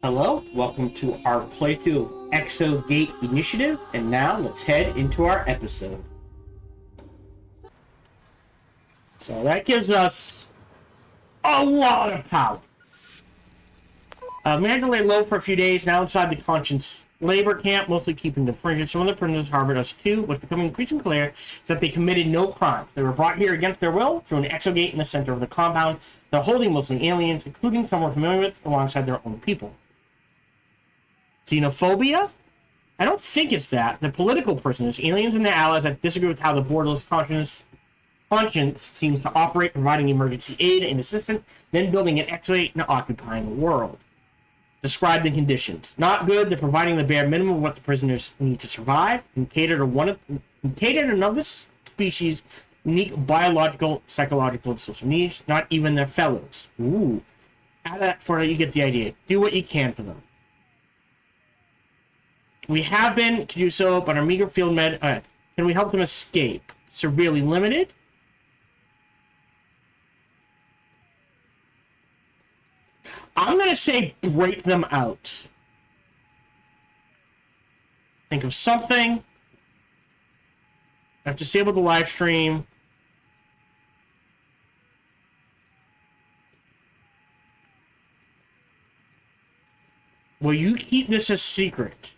Hello, welcome to our playthrough of Exogate Initiative, and now let's head into our episode. So that gives us a lot of power. We had to lay low for a few days, now inside the Conscience labor camp, mostly keeping the fringes. Some of the prisoners harbored us too. What's becoming increasingly clear is that they committed no crime. They were brought here against their will through an exogate in the center of the compound. They're holding mostly aliens, including some we're familiar with, alongside their own people. Xenophobia? I don't think it's that. The political prisoners, aliens and their allies that disagree with how the borderless conscience seems to operate, providing emergency aid and assistance, then building an X-ray and occupying the world. Describe the conditions. Not good. They're providing the bare minimum of what the prisoners need to survive and cater to another species' unique biological, psychological, and social needs. Not even their fellows. Ooh. Add that for you get the idea. Do what you can for them. We have been to do so, but our meager field med... can we help them escape? Severely limited? I'm going to say break them out. Think of something. I've disabled the live stream. Will you keep this a secret?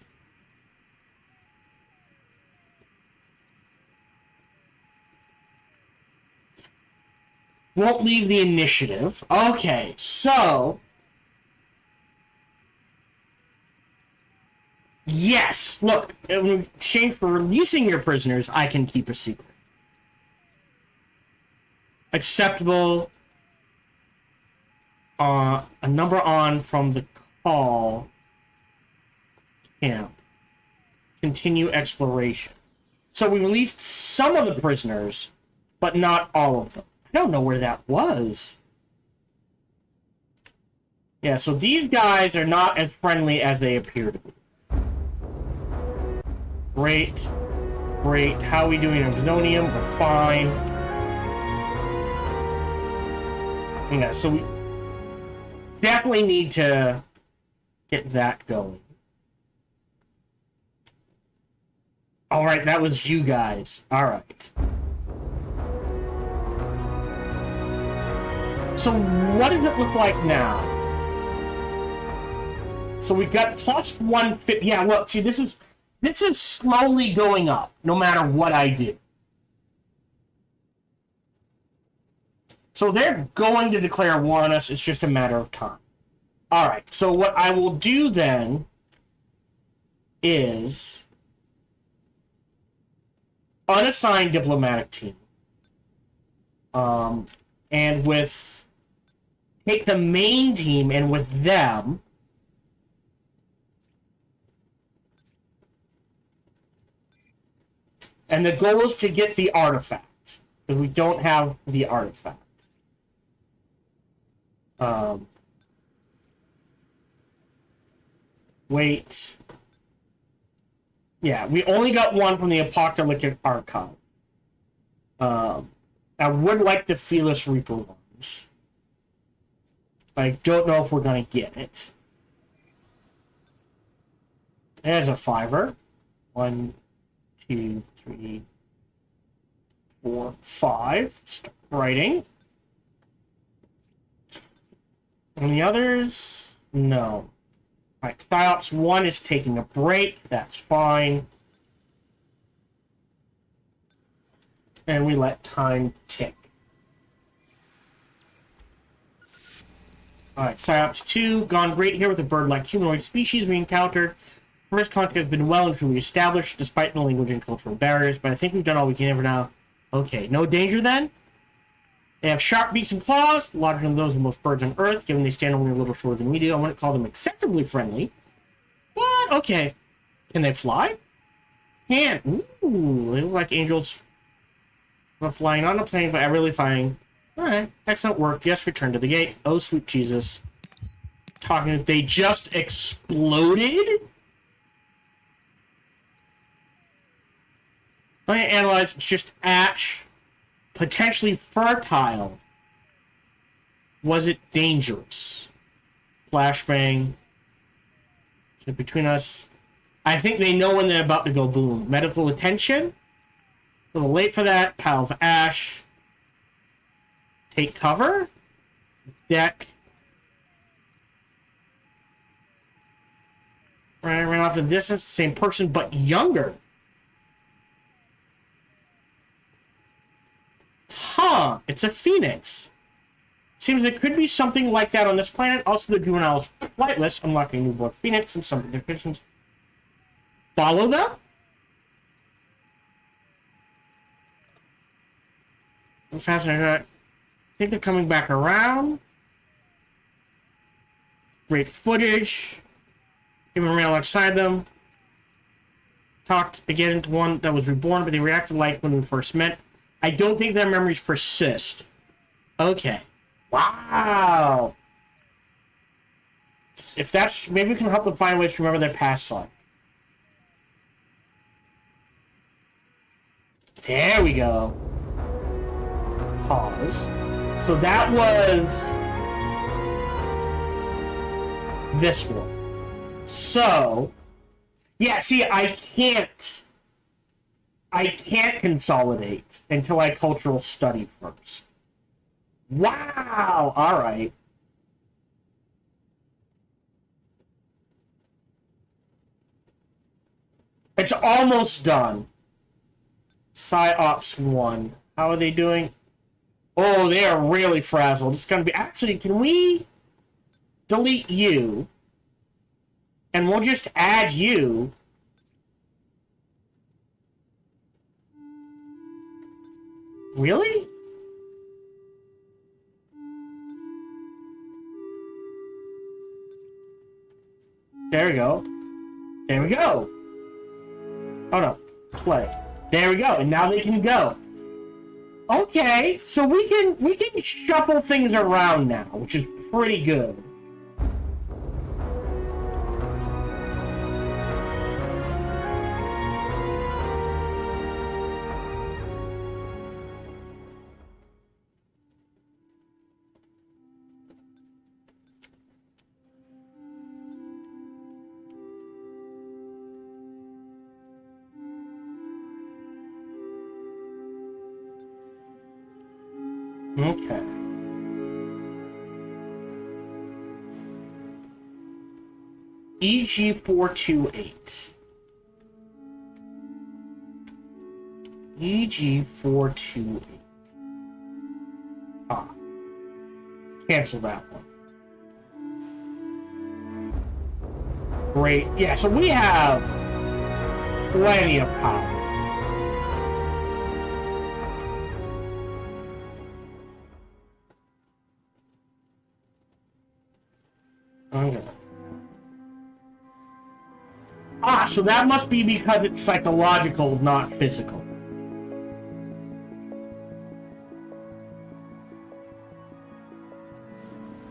Won't leave the initiative. Okay, so... Yes! Look, in exchange for releasing your prisoners, I can keep a secret. Acceptable. A number on from the call. Camp. Continue exploration. So we released some of the prisoners, but not all of them. I don't know where that was. Yeah, so these guys are not as friendly as they appear to be. Great. Great. How are we doing in Xonium? We're fine. Yeah, so we definitely need to get that going. Alright, that was you guys. Alright. So what does it look like now? So we got plus 150. Yeah, look, see, this is slowly going up, no matter what I do. So they're going to declare war on us. It's just a matter of time. All right, so what I will do then is unassign diplomatic team. And take the main team and with them and the goal is to get the artifact because we don't have the artifact. Wait. Yeah, we only got one from the Apocalyptic Archive. I would like the Fearless Reaper ones. I don't know if we're going to get it. There's a fiver. 1, 2, 3, 4, 5. Start writing. And the others, no. Alright, Psyops 1 is taking a break. That's fine. And we let time tick. Alright, Psyops 2, gone great here with a bird-like humanoid species we encountered. First contact has been well and truly established, despite the language and cultural barriers, but I think we've done all we can for now. Okay, no danger then? They have sharp beaks and claws, larger than those of most birds on Earth, given they stand only a little shorter than we do. I wouldn't call them excessively friendly. But, okay. Can they fly? Can. Ooh, they look like angels. We're flying on a plane, but really flying. Alright, excellent work. Just return to the gate. Oh, sweet Jesus. They just exploded? I'm going to analyze. It's just ash. Potentially fertile. Was it dangerous? Flashbang. So between us, I think they know when they're about to go boom. Medical attention. A little late for that. Pile of ash. Take cover. Deck. Ran off the distance. Same person, but younger. Huh. It's a phoenix. Seems there could be something like that on this planet. Also, the juveniles flightless, unlocking newborn phoenix and some conditions. Follow them? I'm fascinated. I think they're coming back around. Great footage. Even ran alongside them. Talked again to one that was reborn, but they reacted like when we first met. I don't think their memories persist. Okay. Wow. If that's... Maybe we can help them find ways to remember their past life. There we go. Pause. So that was... this one. So... Yeah, see, I can't consolidate until I cultural study first. Wow! Alright. It's almost done. PsyOps 1. How are they doing? Oh, they are really frazzled. It's gonna be... Actually, can we delete you? And we'll just add you. Really? There we go. There we go. Oh no. Play. There we go. And now they can go. Okay, so we can shuffle things around now, which is pretty good. Okay. EG428. EG428. Ah. Cancel that one. Great. Yeah, so we have plenty of power. Okay. Ah, so that must be because it's psychological, not physical.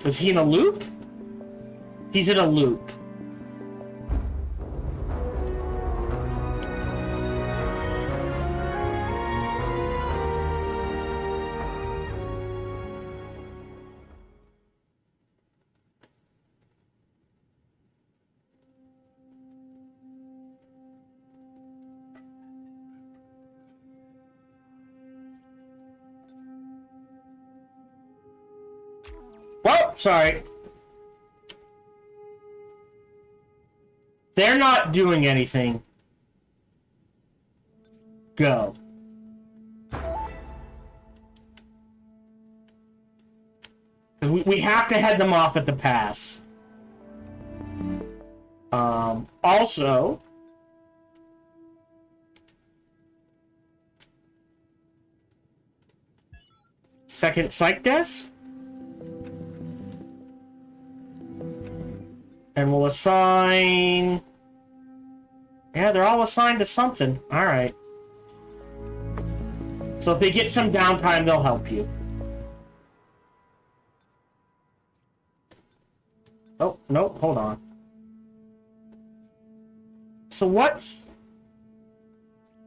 Is he in a loop? He's in a loop. Well, sorry. They're not doing anything. Go. We have to head them off at the pass. Also... Second psych desk. And we'll assign... Yeah, they're all assigned to something. Alright. So if they get some downtime, they'll help you. Oh, no, hold on. So what's...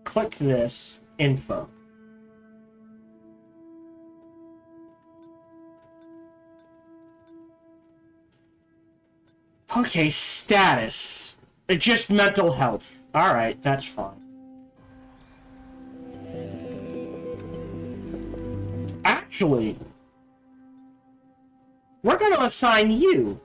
Click this. Info. Okay, status. It's just mental health. Alright, that's fine. Actually, we're going to assign you.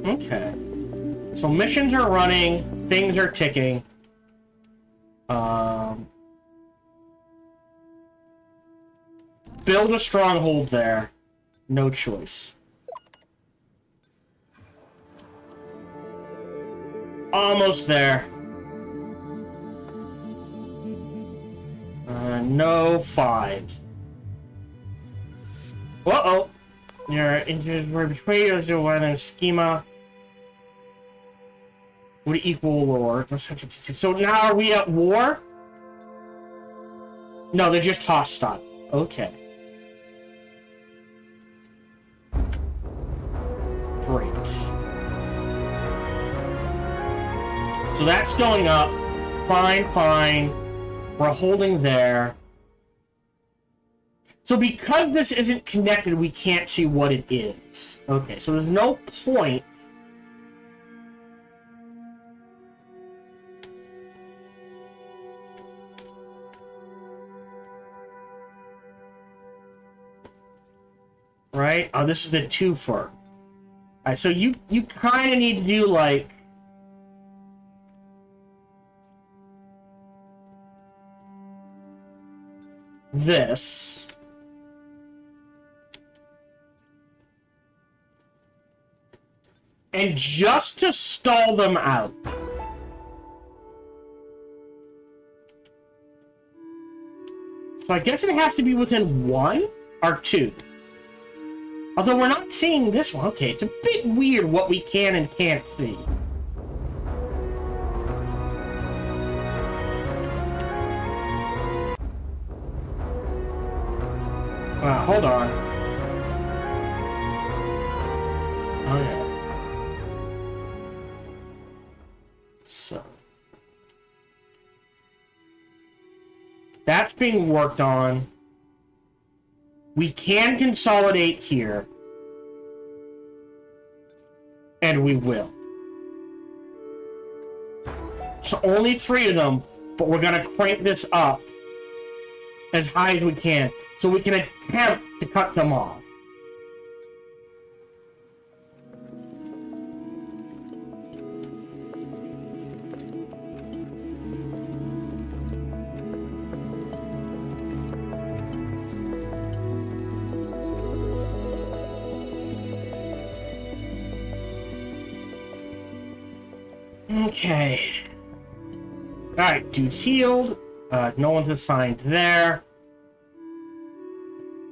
Okay. So missions are running, things are ticking. Build a stronghold there. No choice. Almost there. No 5s. Uh-oh. You're into betrayal, so one of schema would equal war. So now are we at war? No, they're just hostile. Okay. Great. So that's going up. Fine, fine. We're holding there. So because this isn't connected, we can't see what it is. Okay, so there's no point. Right? Oh, this is the twofer. Alright, so you kind of need to do, like... this. And just to stall them out. So I guess it has to be within 1 or 2. Although we're not seeing this one. Okay, it's a bit weird what we can and can't see. Hold on. Oh, yeah. So. That's being worked on. We can consolidate here. And we will. So only 3 of them, but we're going to crank this up as high as we can, so we can attempt to cut them off. Okay. Alright, dude's healed. No one's assigned there.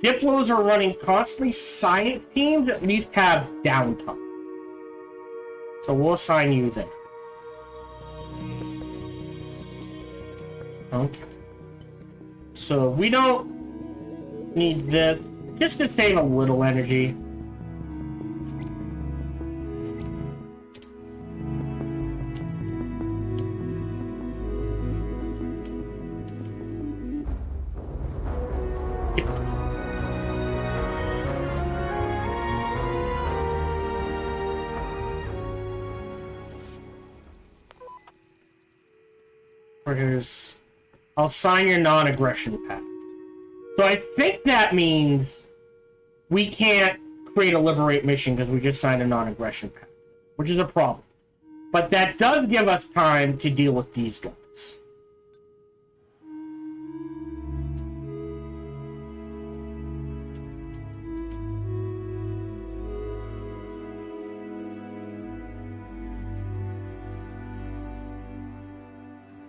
Diplos are running constantly. Science teams at least have downtime. So we'll assign you there. Okay. So we don't need this. Just to save a little energy. I'll sign your non-aggression pact. So I think that means we can't create a liberate mission because we just signed a non-aggression pact, which is a problem. But that does give us time to deal with these guys.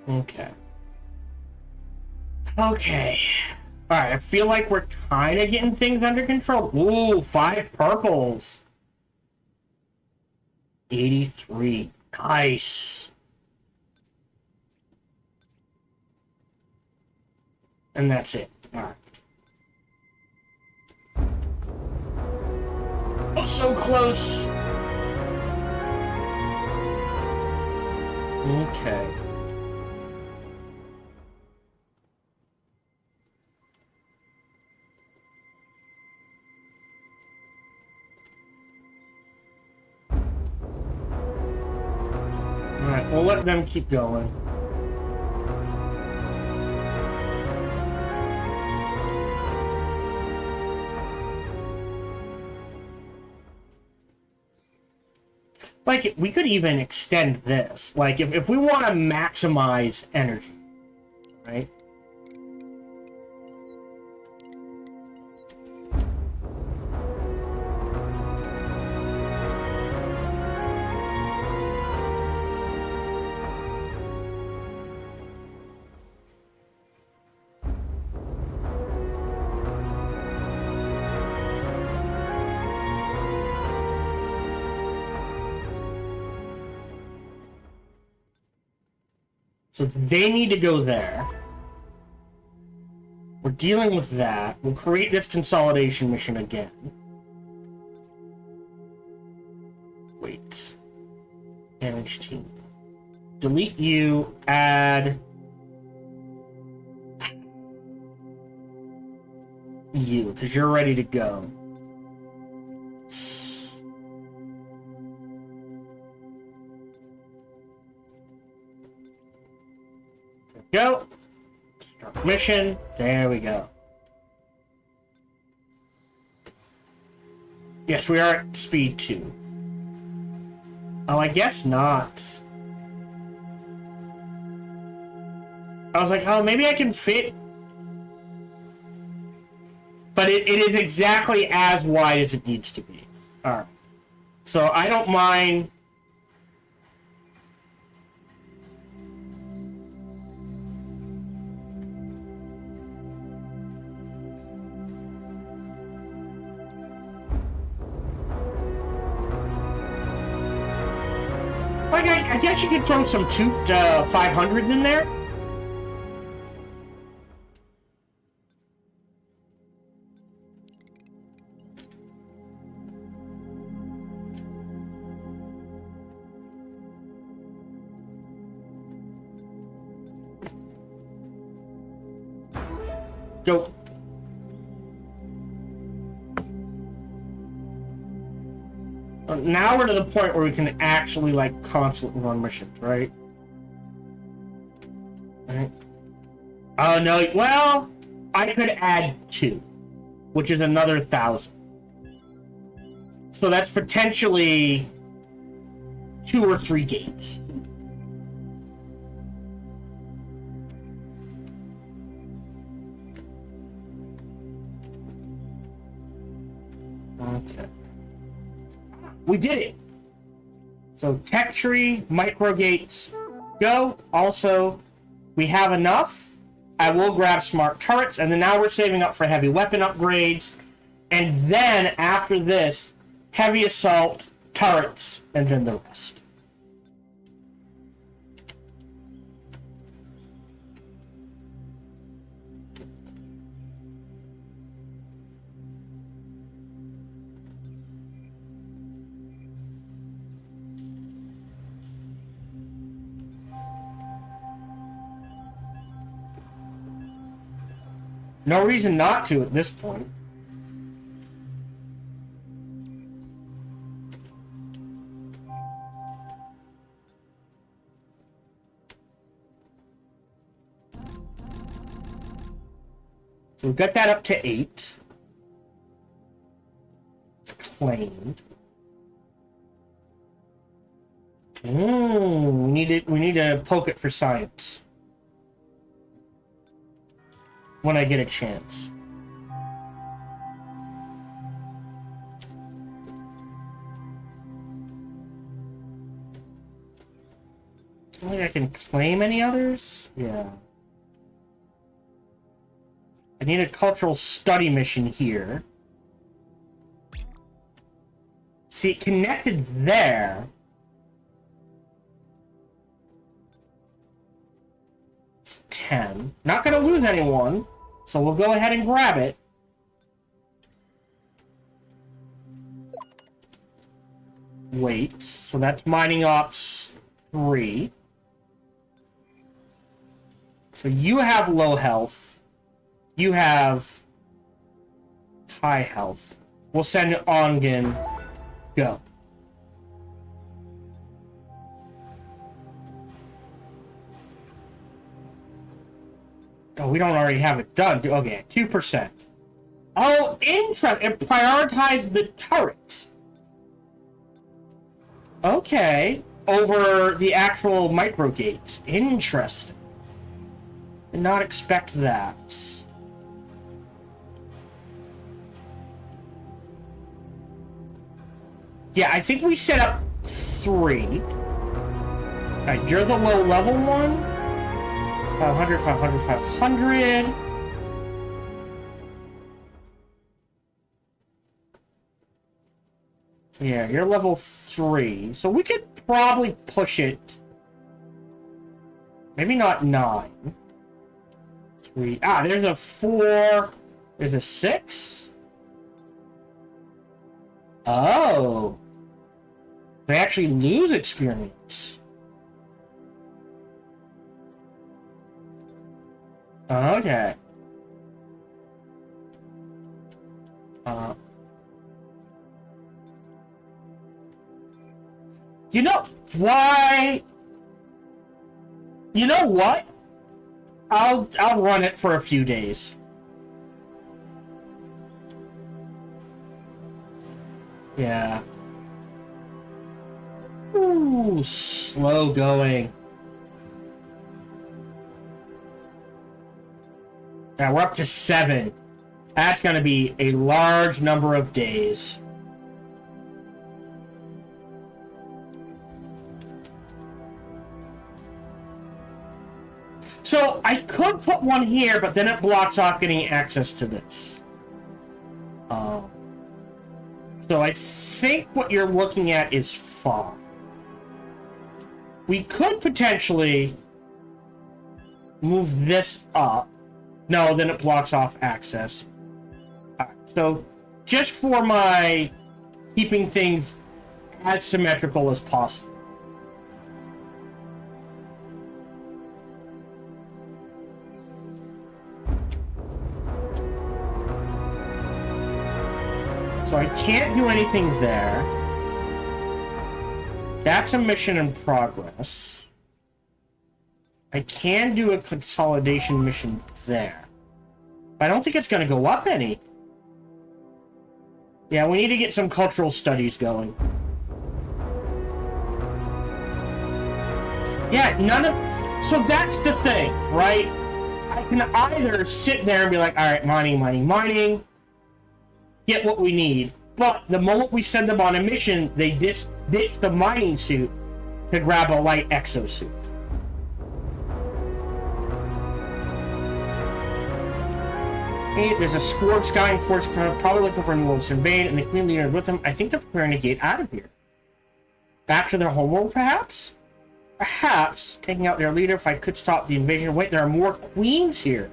Okay. Okay. Alright, I feel like we're kind of getting things under control. Ooh, 5 purples. 83. Nice. And that's it. Alright. Oh, so close. Okay. We'll let them keep going. Like, we could even extend this. Like, if we want to maximize energy, right? So they need to go there. We're dealing with that. We'll create this consolidation mission again. Wait. Manage team. Delete you, add you, because you're ready to go. Go. Start mission. There we go. Yes, we are at speed 2. Oh, I guess not. I was like, oh, maybe I can fit. But it is exactly as wide as it needs to be. Alright. So I don't mind. Like, I guess you could throw some 500s in there. Go. Now we're to the point where we can actually, like, constantly run missions, right? Right. Oh, no. Well, I could add 2, which is another 1,000. So that's potentially 2 or 3 gates. Okay. We did it! So, tech tree, micro gates, go. Also, we have enough. I will grab smart turrets, and then now we're saving up for heavy weapon upgrades. And then, after this, heavy assault, turrets, and then the rest. No reason not to at this point. So we've got that up to 8. It's claimed. We need to poke it for science. When I get a chance. I don't think I can claim any others? Yeah. I need a cultural study mission here. See, it connected there. It's 10. Not gonna lose anyone, so we'll go ahead and grab it. Wait, so that's mining ops 3. So you have low health. You have high health. We'll send Ongen. Go. Oh, we don't already have it done. Okay, 2%. Oh, interesting. It prioritized the turret. Okay. Over the actual microgate. Interesting. Did not expect that. Yeah, I think we set up 3. Alright, you're the low level one. 500, 500, 500. Yeah, you're level 3. So we could probably push it. Maybe not 9. 3. Ah, there's a 4. There's a 6. Oh. They actually lose experience. Okay. You know why? You know what? I'll run it for a few days. Yeah. Ooh, slow going. Yeah, we're up to 7. That's going to be a large number of days. So I could put one here, but then it blocks off getting access to this. So I think what you're looking at is far. We could potentially move this up. No, then it blocks off access. So just for my keeping things as symmetrical as possible. So I can't do anything there. That's a mission in progress. I can do a consolidation mission there. But I don't think it's going to go up any. Yeah, we need to get some cultural studies going. Yeah, none of... So that's the thing, right? I can either sit there and be like, alright, mining, get what we need. But the moment we send them on a mission, they ditch the mining suit to grab a light exosuit. Okay, there's a squad scouting force probably looking for a new world to invade, and the Queen Leader is with them. I think they're preparing to get out of here. Back to their homeworld, perhaps? Perhaps, taking out their leader if I could stop the invasion. Wait, there are more queens here.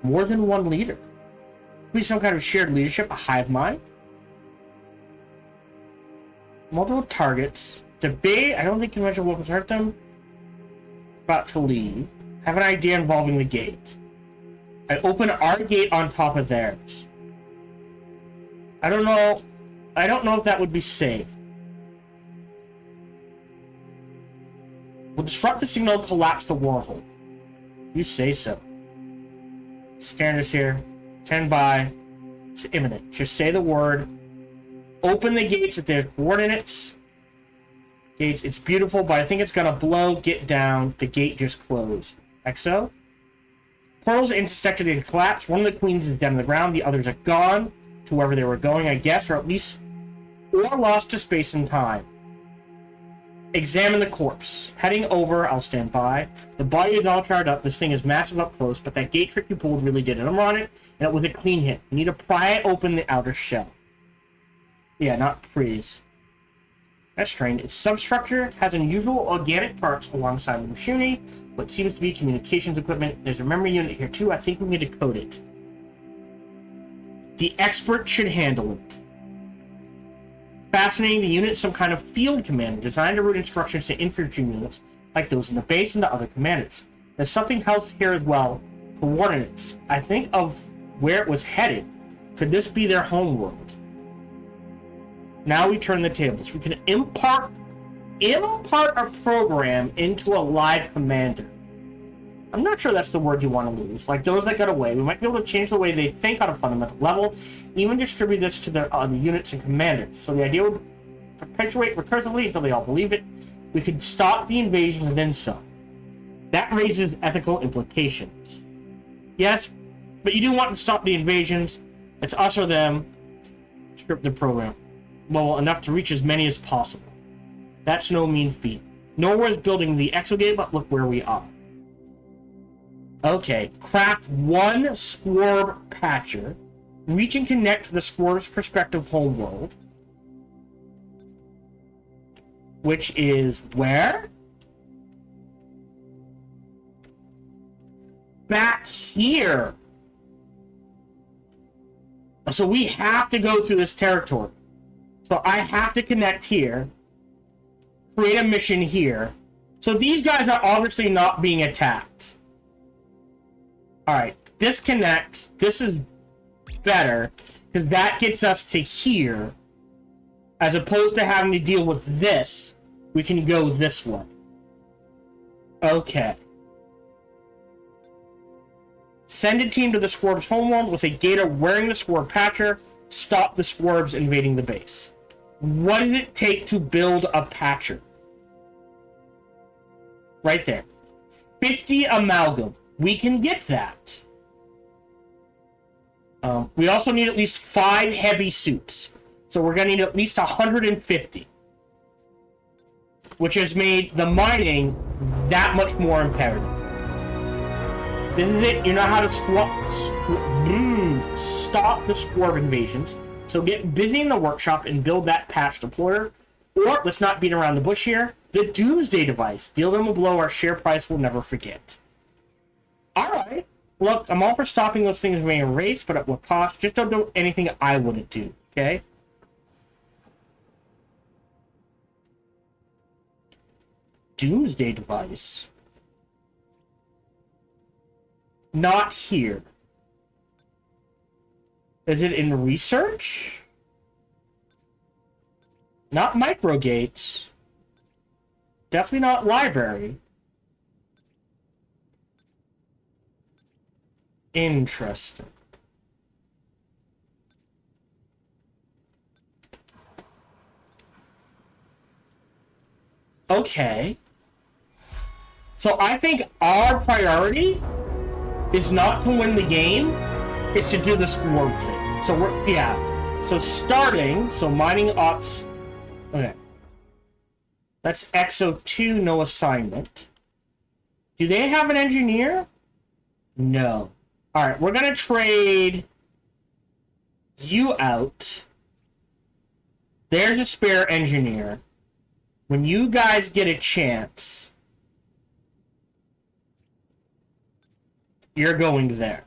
More than one leader. Could be some kind of shared leadership, a hive mind. Multiple targets. Debate, I don't think conventional weapons hurt them. About to leave. Have an idea involving the gate. I open our gate on top of theirs. I don't know if that would be safe. We'll disrupt the signal, collapse the warhole. You say so. Standards here. 10 by. It's imminent. Just say the word. Open the gates at their coordinates. Gates, it's beautiful, but I think it's gonna blow. Get down. The gate just closed. Exo? Portals intersected and collapsed. One of the queens is down on the ground. The others are gone to wherever they were going, I guess, or at least lost to space and time. Examine the corpse. Heading over, I'll stand by. The body is all charred up. This thing is massive up close, but that gate trick you pulled really did it. I'm on it, and it was a clean hit. You need to pry open the outer shell. Yeah, not freeze. That's strange. Its substructure has unusual organic parts alongside the machinery, what seems to be communications equipment. There's a memory unit here too. I think we need to decode it. The expert should handle it. Fascinating, the unit is some kind of field commander designed to route instructions to infantry units like those in the base and to other commanders. There's something else here as well. Coordinates. I think of where it was headed. Could this be their homeworld? Now we turn the tables. We can impart a program into a live commander. I'm not sure that's the word you want to lose. Like those that got away, we might be able to change the way they think on a fundamental level, even distribute this to the units and commanders. So the idea would perpetuate recursively until they all believe it. We could stop the invasion and then some. That raises ethical implications. Yes, but you do want to stop the invasions. It's us or them. Script the program. Well, enough to reach as many as possible. That's no mean feat. Nor worth building the Exogate, but look where we are. Okay, craft one Squirb Patcher, reaching to connect to the Squir's perspective homeworld. Which is where? Back here. So we have to go through this territory. So I have to connect here. Create a mission here. So these guys are obviously not being attacked. Alright, disconnect. This is better, because that gets us to here. As opposed to having to deal with this, we can go this way. Okay. Send a team to the Squirb's homeworld with a gator wearing the Squirb Patcher. Stop the Squirбs invading the base. What does it take to build a Patcher? Right there. 50 amalgam. We can get that. We also need at least 5 heavy suits. So we're going to need at least 150. Which has made the mining that much more imperative. This is it. You know how to stop the Squirb invasions. So get busy in the workshop and build that patch deployer. Or, let's not beat around the bush here, the Doomsday device. Deal them a blow our share price will never forget. Alright. Look, I'm all for stopping those things being erased, but at what cost? Just don't do anything I wouldn't do, okay? Doomsday device. Not here. Is it in research? Not microgates. Definitely not library. Interesting. Okay. So I think our priority is not to win the game, is to do the Squirb thing. So we're, yeah. So starting, so mining ops, okay. That's EXO2, no assignment. Do they have an engineer? No. Alright, we're gonna trade you out. There's a spare engineer. When you guys get a chance, you're going there.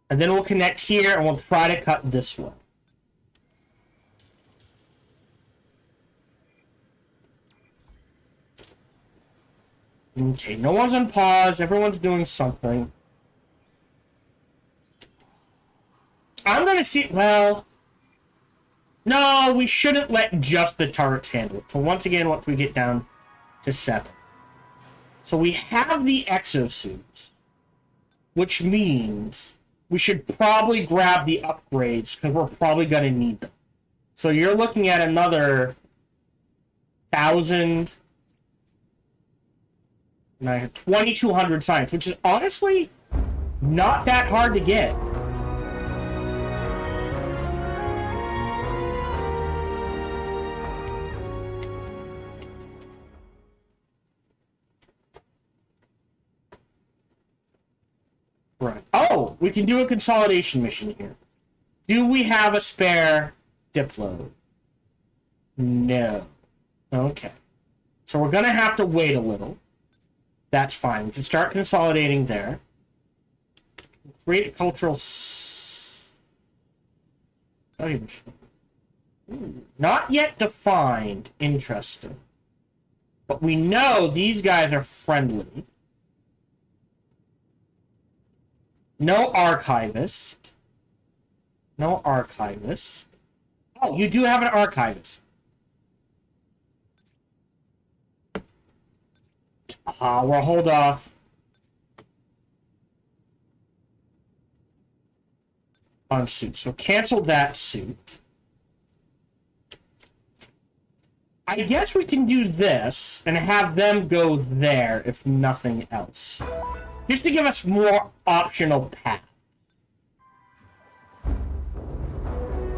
And then we'll connect here and we'll try to cut this one. Okay, no one's on pause. Everyone's doing something. I'm gonna see... Well... No, we shouldn't let just the turrets handle it. So once again, once we get down to 7. So we have the exosuits. Which means we should probably grab the upgrades, because we're probably going to need them. So you're looking at another 1,000... 2,200 science, which is honestly not that hard to get. Right. Oh, we can do a consolidation mission here. Do we have a spare Diplo? No. Okay. So we're going to have to wait a little. That's fine. We can start consolidating there. Create a cultural... Not yet defined. Interesting. But we know these guys are friendly. No archivist. No archivist. Oh, you do have an archivist. We'll hold off on suit. So cancel that suit. I guess we can do this and have them go there if nothing else. Just to give us more optional path.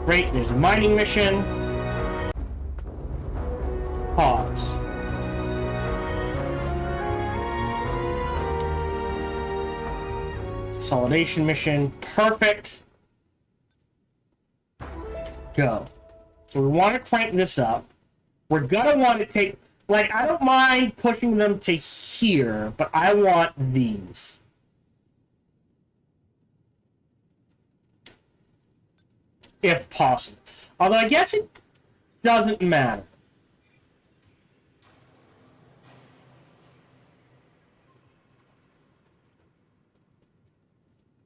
Great, there's a mining mission. Pause. Consolidation mission. Perfect. Go. So we want to crank this up. We're gonna want to take... Like, I don't mind pushing them to here, but I want these. If possible. Although I guess it doesn't matter.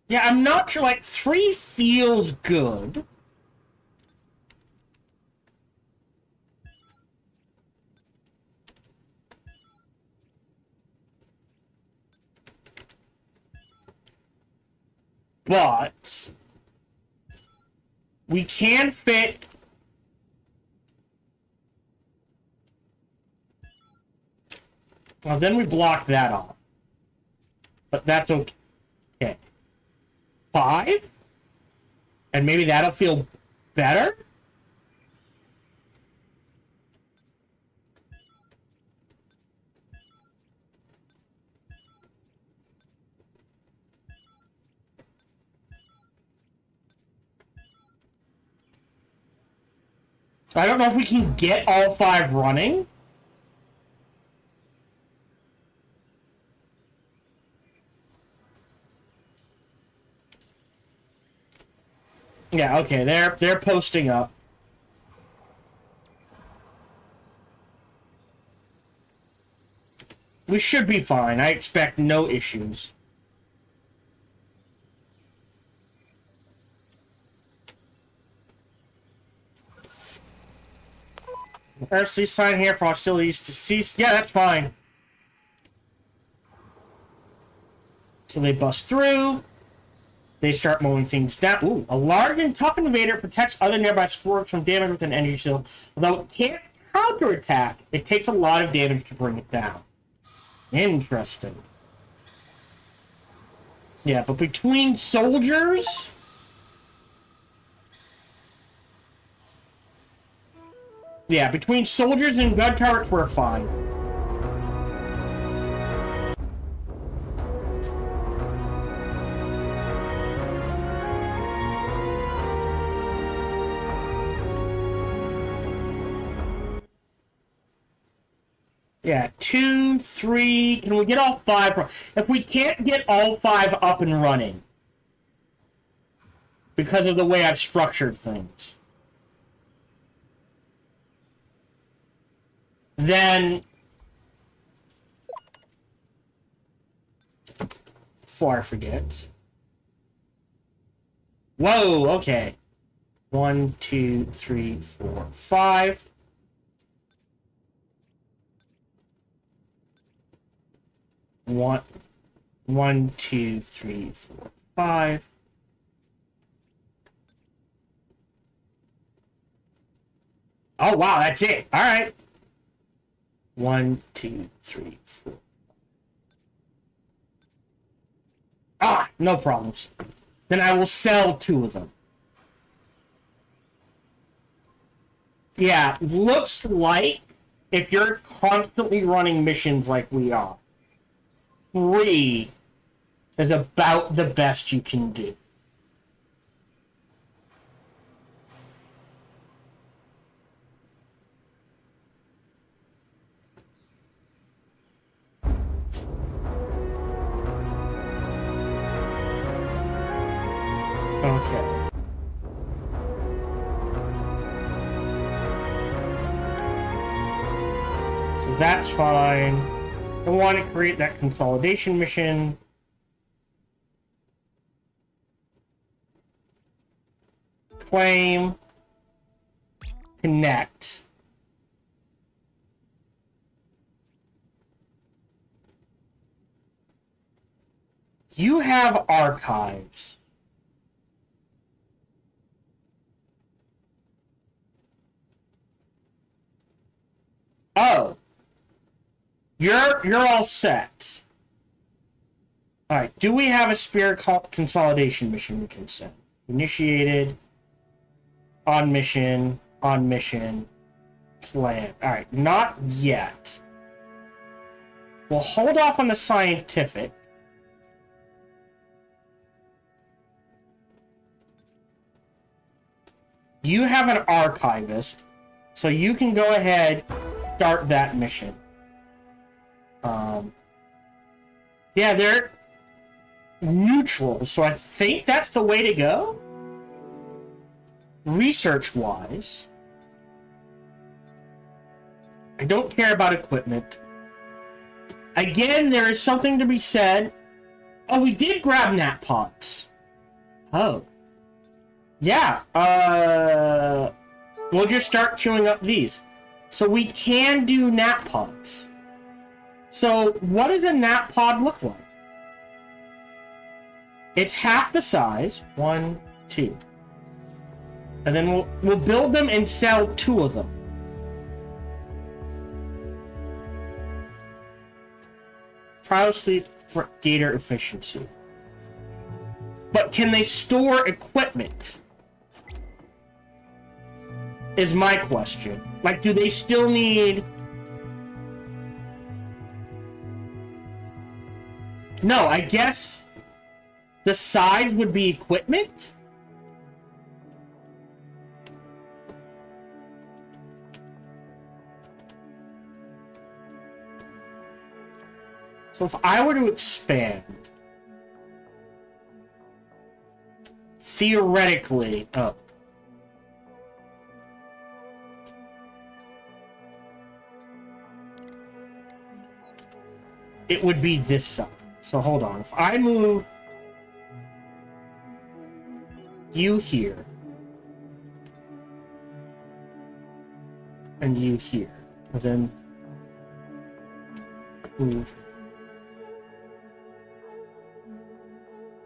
Yeah, I'm not sure, like, 3 feels good. But we can fit... Well, then we block that off. But that's okay. Okay. 5? And maybe that'll feel better? I don't know if we can get all 5 running. Yeah, okay, they're posting up. We should be fine. I expect no issues. Earthly sign here for hostilities to cease. Yeah, that's fine. So they bust through. They start mowing things down. Ooh, a large and tough invader protects other nearby squirrels from damage with an energy shield. Although it can't counterattack, it takes a lot of damage to bring it down. Interesting. Yeah, but between soldiers... Yeah, between soldiers and gun turrets, we're fine. Yeah, 2, 3... Can we get all 5? If we can't get all 5 up and running, because of the way I've structured things, then... Before I forget... Whoa, okay. 1, 2, 3, 4, 5... 1, 2, 3, 4, 5. Oh, wow, that's it. All right. 1, 2, 3, 4. Ah, no problems. Then I will sell 2 of them. Yeah, looks like if you're constantly running missions like we are, 3 is about the best you can do. Okay. So that's fine. I want to create that consolidation mission. Claim. Connect. You have archives. Oh. You're all set. Alright, do we have a spirit consolidation mission we can send? Initiated. On mission. On mission. Plan. Alright, not yet. We'll hold off on the scientific. You have an archivist, so you can go ahead, start that mission. Yeah, they're neutral, so I think that's the way to go. Research-wise, I don't care about equipment. Again, there is something to be said. Oh, we did grab nap pods. Oh. Yeah, we'll just start queuing up these. So we can do nap pods. So what does a nap pod look like? It's half the size. 1, 2. And then we'll build them and sell 2 of them. Trial sleep for gator efficiency. But can they store equipment? Is my question. Like, do they still need... No, I guess the sides would be equipment? So if I were to expand... Theoretically... Oh. It would be this side. So hold on. If I move you here and you here, and then move.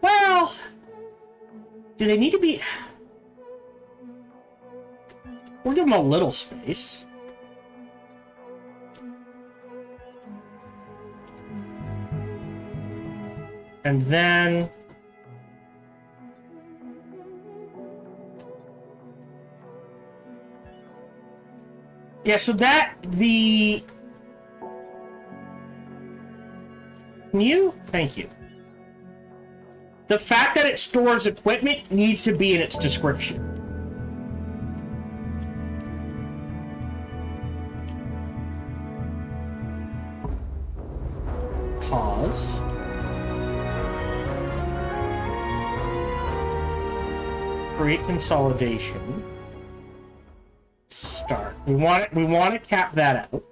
Well, do they need to be? We'll give them a little space. And then... Yeah, so that, the... Can you? Thank you. The fact that it stores equipment needs to be in its description. Pause. Create consolidation. Start. We want to cap that out.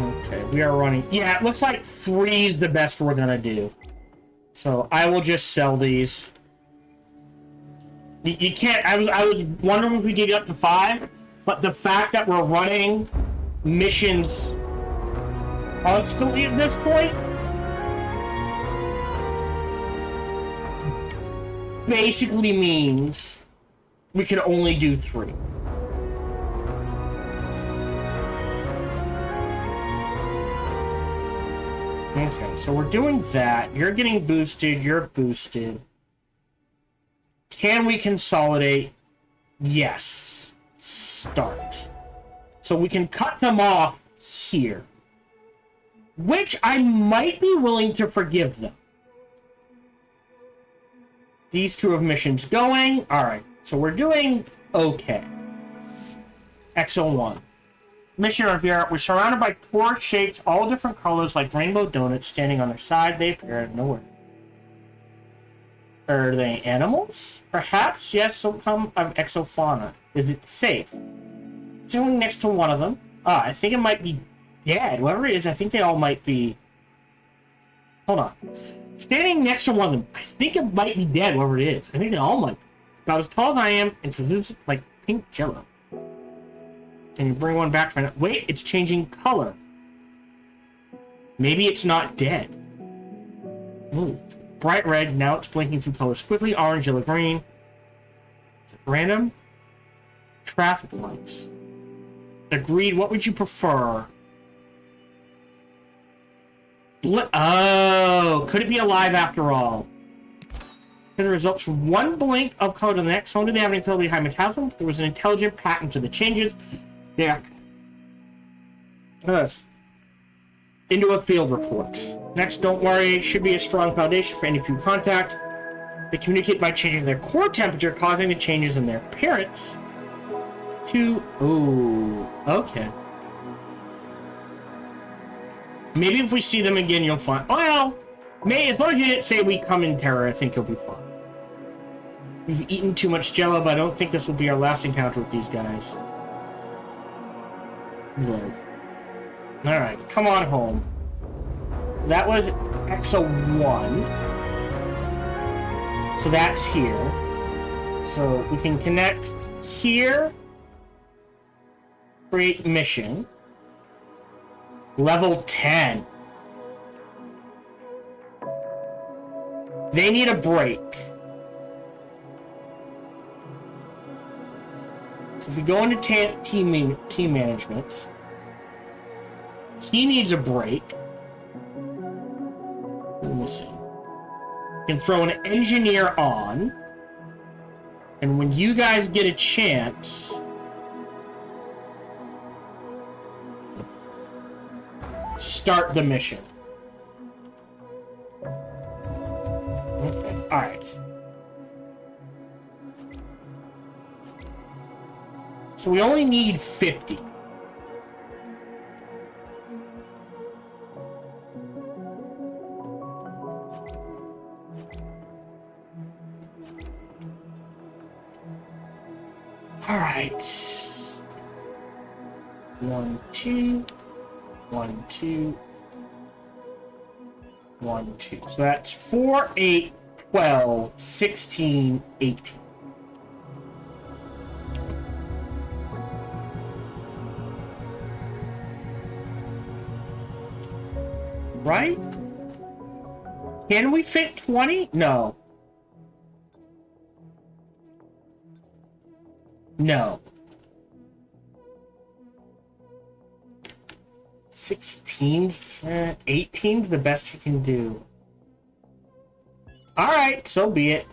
Okay, we are running. Yeah, it looks like 3 is the best we're gonna do. So I will just sell these. You can't. I was wondering if we get up to 5, but the fact that we're running missions constantly at this point basically means we can only do 3. Okay, so we're doing that. You're getting boosted. You're boosted. Can we consolidate? Yes. Start. So we can cut them off here. Which I might be willing to forgive them. These 2 have missions going. Alright, so we're doing okay. Exo 1. Mission Riviera. We're surrounded by poor shapes, all different colors, like rainbow donuts standing on their side. They appear out of nowhere. Are they animals? Perhaps, yes, some of exofauna. Is it safe? Zooming next to one of them. I think it might be dead. Whoever it is, I think they all might be... Hold on. Standing next to one of them, I think it might be dead, whoever it is. I think they all might be. About as tall as I am, and translucent like pink jello. Can you bring one back for now? Wait, it's changing color. Maybe it's not dead. Ooh. Bright red, now it's blinking through colors quickly. Orange, yellow, green. Random. Traffic lights. Agreed, what would you prefer? Oh, could it be alive after all? The results from one blink of color to the next. Only they have an intelligently high metabolism. There was an intelligent pattern to the changes. Yeah. Yes. Into a field report. Next, don't worry, it should be a strong foundation for any fuel contact. They communicate by changing their core temperature, causing the changes in their appearance to... Ooh, okay. Maybe if we see them again, you'll find... Well, as long as you didn't say we come in terror, I think you'll be fine. We've eaten too much jello, but I don't think this will be our last encounter with these guys. Live. Alright, come on home. That was Exo 1. So that's here. So we can connect here. Create mission. Level 10. They need a break. So if we go into team management, he needs a break. Let me see. You can throw an engineer on, and when you guys get a chance, start the mission. Okay, alright. So we only need 50. Alright. 1, 2. 1, 2. 1, 2. So that's 4, 8, 12, 16, 18. Right? Can we fit 20? No. No. 16's, 18's the best you can do. Alright, so be it.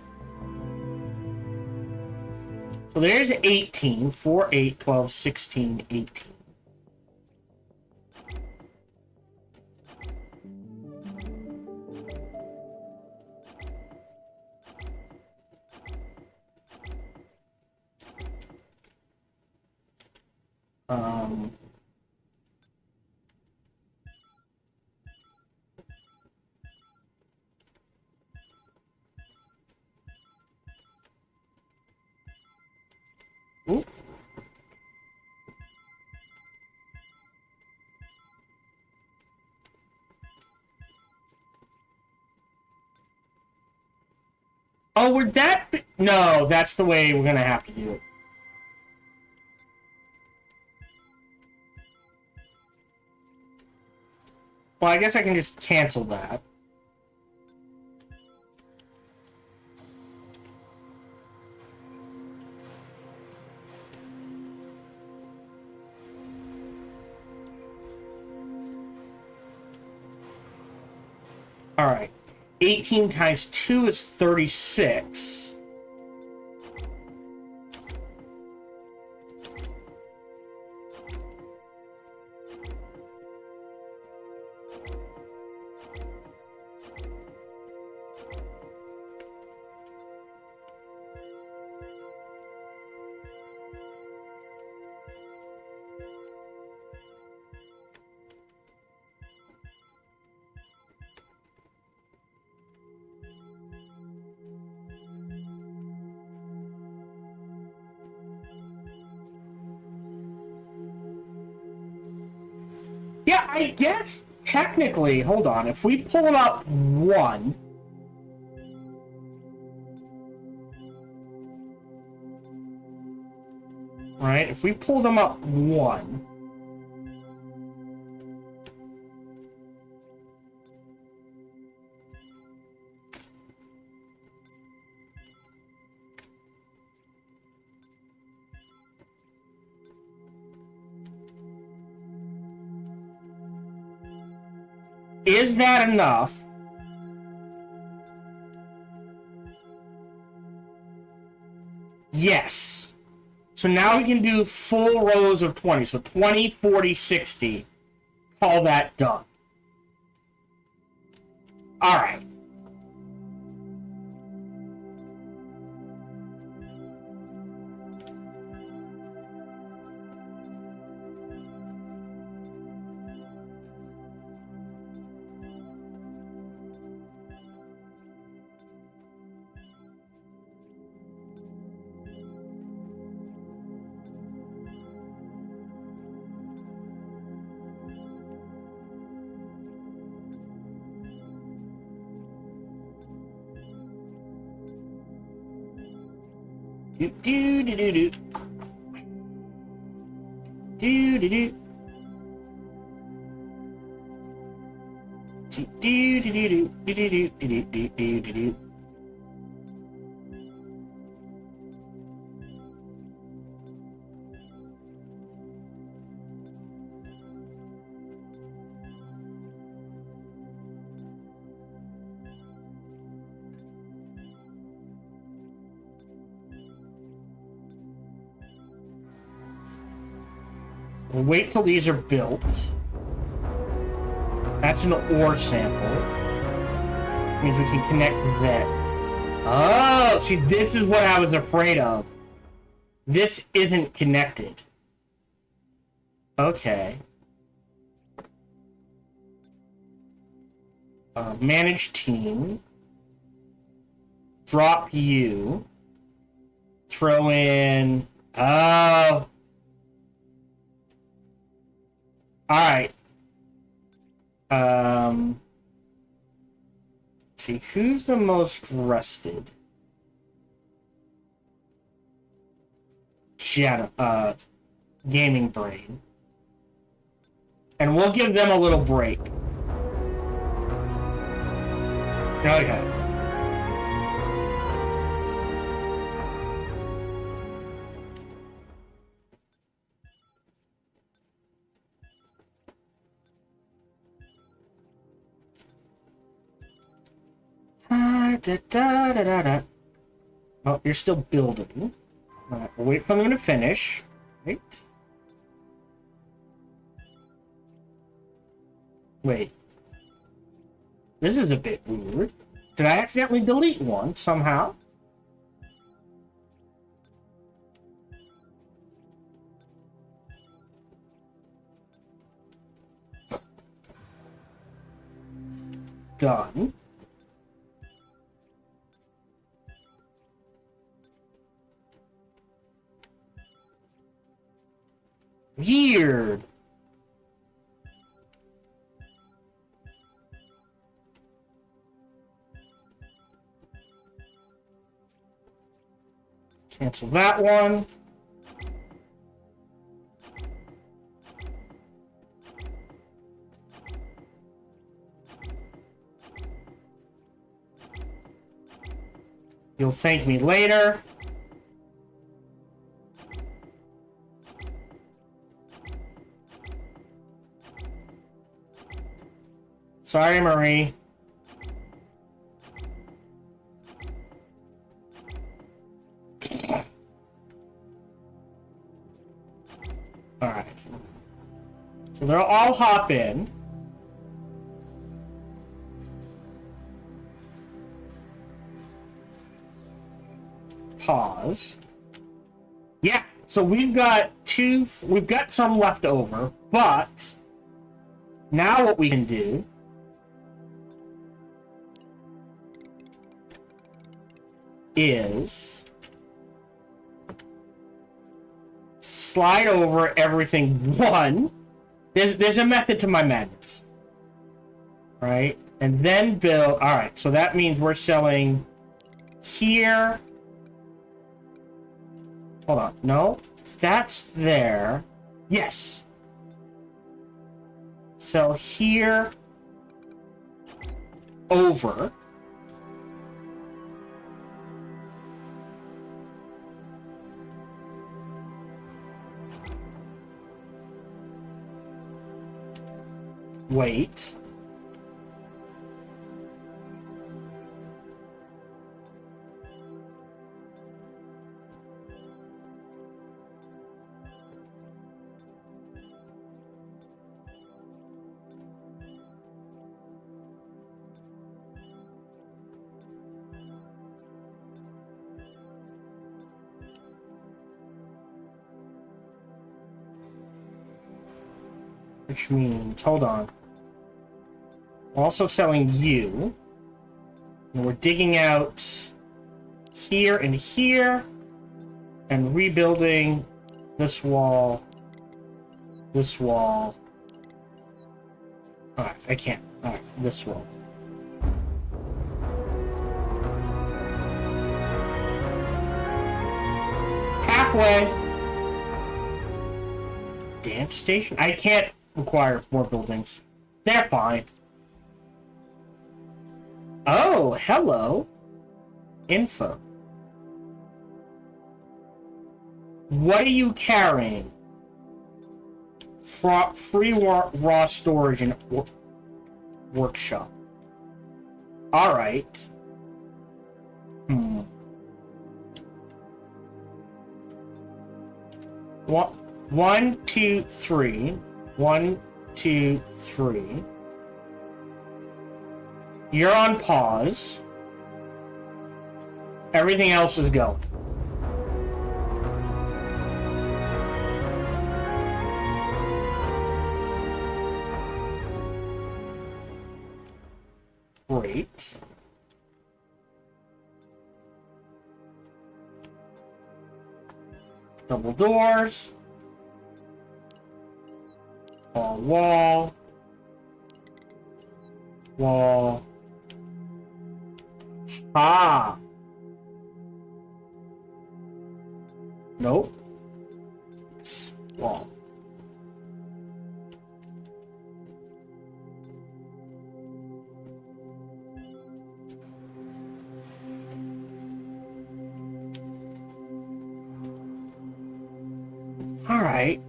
So there's 18. 4, 8, 12, 16, 18. Ooh. Oh, would that be... No, that's the way we're gonna have to do it. Well, I guess I can just cancel that. Alright. 18 times 2 is 36. Yeah, I guess technically, hold on, if we pull up 1... Right, if we pull them up 1... Is that enough? Yes. So now we can do full rows of 20. So 20, 40, 60. Call that done. All right. Do do do do do. Do do do. Do do do do do do do do do do do. We'll wait till these are built. That's an ore sample. Means we can connect that. Oh, see, this is what I was afraid of. This isn't connected. Okay. Manage team. Drop you. Throw in... Oh... Alright. See, who's the most rested? Gaming Brain. And we'll give them a little break. Okay. Oh, you're still building. Alright, we'll wait for them to finish. Right? Wait. This is a bit weird. Did I accidentally delete one somehow? Done. Weird. Cancel that one. You'll thank me later. Sorry, Marie. Alright. So they'll all hop in. Pause. Yeah, so we've got some left over, but now what we can do is slide over everything 1 There's a method to my madness. Right? And then build... Alright, so that means we're selling here. Hold on. No. That's there. Yes. Sell here. Over. Wait. Which means, hold on. We're also selling you. And we're digging out here and here. And rebuilding this wall. This wall. Alright, I can't. Alright, this wall. Halfway. Dance station? I can't require more buildings. They're fine. Oh, hello. Info. What are you carrying? Free raw storage and workshop. Alright. One, two, three. 1, 2, 3. You're on pause. Everything else is going. Great. Double doors. Wall. Wall. Ah. Nope. Wall. All right.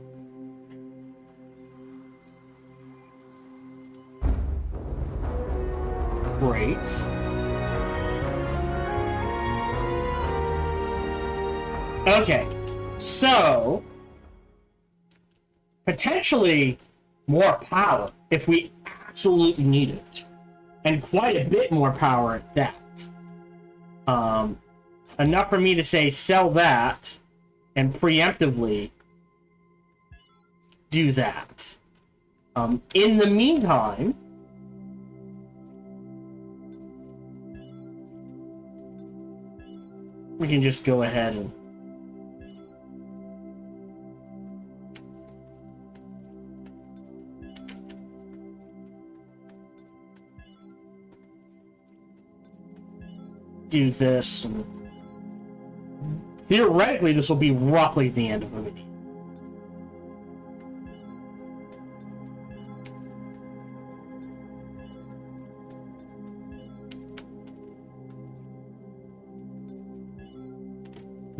Great. Okay, so potentially more power if we absolutely need it, and quite a bit more power at that. Enough for me to say sell that and preemptively do that. In the meantime, we can just go ahead and do this. And theoretically, this will be roughly the end of the video.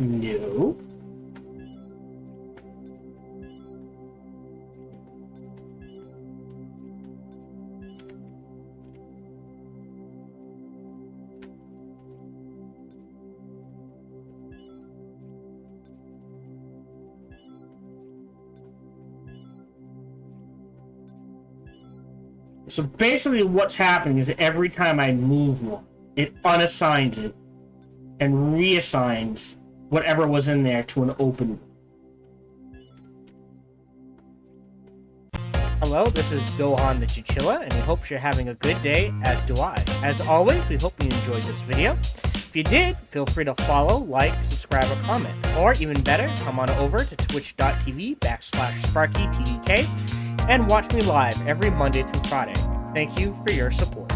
No. So basically what's happening is that every time I move one, it unassigns it and reassigns whatever was in there to an open room. Hello, this is Gohan the Chinchilla, and we hope you're having a good day, as do I. As always, we hope you enjoyed this video. If you did, feel free to follow, like, subscribe, or comment. Or even better, come on over to twitch.tv/SparkyTDK and watch me live every Monday through Friday. Thank you for your support.